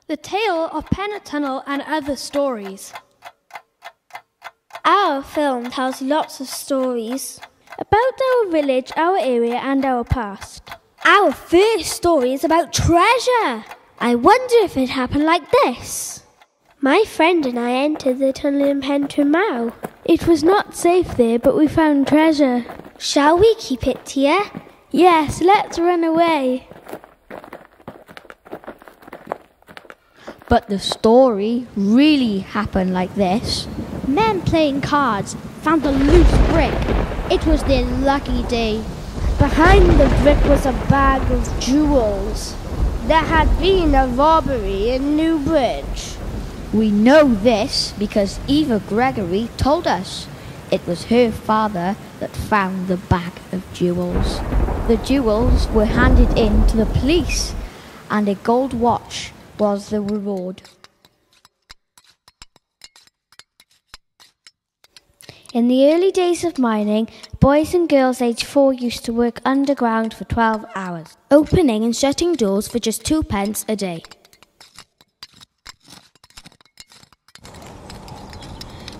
The Tale of Pennar Tunnel and Other Stories. Our film tells lots of stories about our village, our area and our past. Our first story is about treasure. I wonder if it happened like this. My friend and I entered the tunnel in Pentwynmawr. It was not safe there, but we found treasure. Shall we keep it here? Yes, let's run away. But the story really happened like this. Men playing cards found a loose brick. It was their lucky day. Behind the brick was a bag of jewels. There had been a robbery in Newbridge. We know this because Eva Gregory told us. It was her father that found the bag of jewels. The jewels were handed in to the police, and a gold watch was the reward. In the early days of mining, boys and girls aged 4 used to work underground for 12 hours, opening and shutting doors for just 2p a day.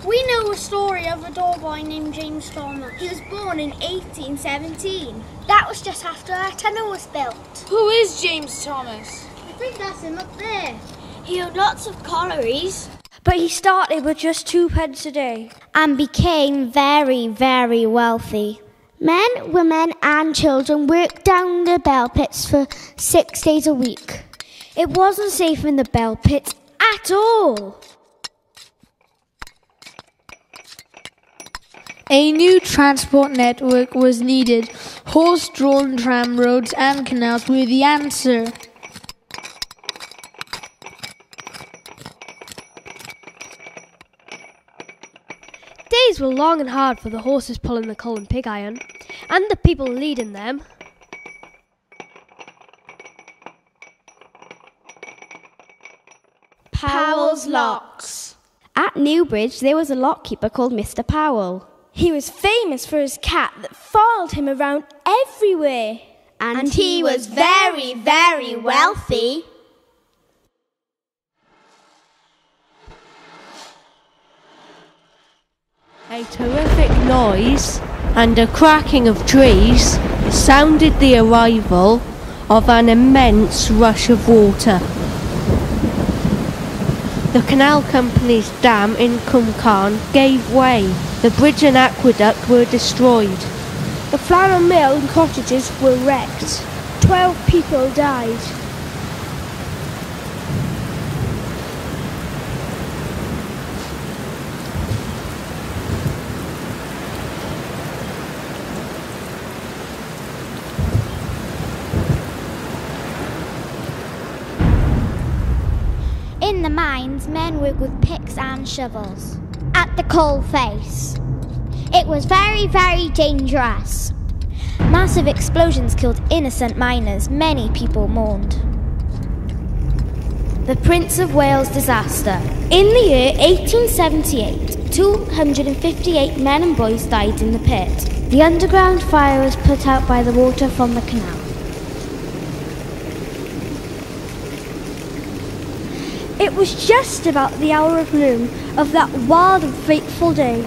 We know a story of a door boy named James Thomas. He was born in 1817. That was just after our tunnel was built. Who is James Thomas? I think that's him up there. He owned lots of collieries. But he started with just 2p a day And became very, very wealthy. Men, women and children worked down the bell pits for 6 days a week. It wasn't safe in the bell pits at all. A new transport network was needed. Horse-drawn tram roads and canals were the answer. Days were long and hard for the horses pulling the coal and pig iron, and the people leading them. Powell's Locks. At Newbridge, there was a lockkeeper called Mr. Powell. He was famous for his cat that followed him around everywhere. And he was very, very wealthy. A terrific noise and a cracking of trees sounded the arrival of an immense rush of water. The canal company's dam in Cumcan gave way. The bridge and aqueduct were destroyed. The flour mill and cottages were wrecked. 12 people died. In the mines, men worked with picks and shovels. At the coal face, it was very, very dangerous. Massive explosions killed innocent miners. Many people mourned. The Prince of Wales disaster. In the year 1878, 258 men and boys died in the pit. The underground fire was put out by the water from the canal. It was just about the hour of noon of that wild and fateful day.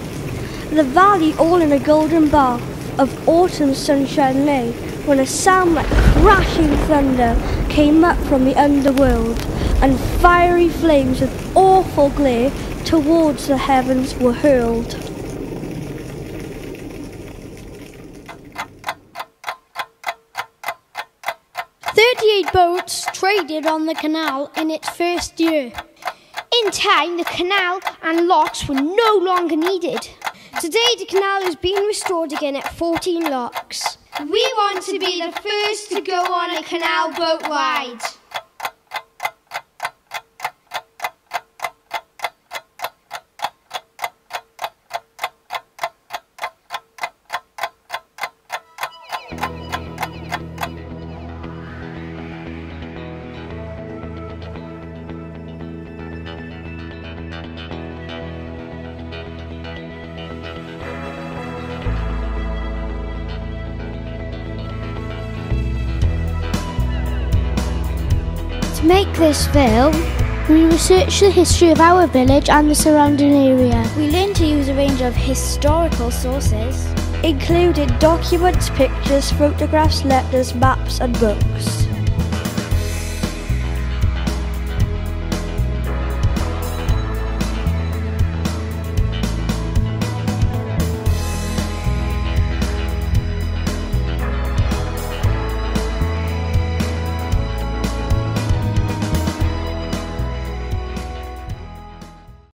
The valley all in a golden bath of autumn sunshine lay, when a sound like crashing thunder came up from the underworld, and fiery flames with awful glare towards the heavens were hurled. "38 boats traded on the canal in its first year. In time, the canal and locks were no longer needed. Today, the canal is being restored again at 14 locks. We want to be the first to go on a canal boat ride." To make this film, We researched the history of our village and the surrounding area. We learned to use a range of historical sources, Including documents, pictures, photographs, letters, maps and books.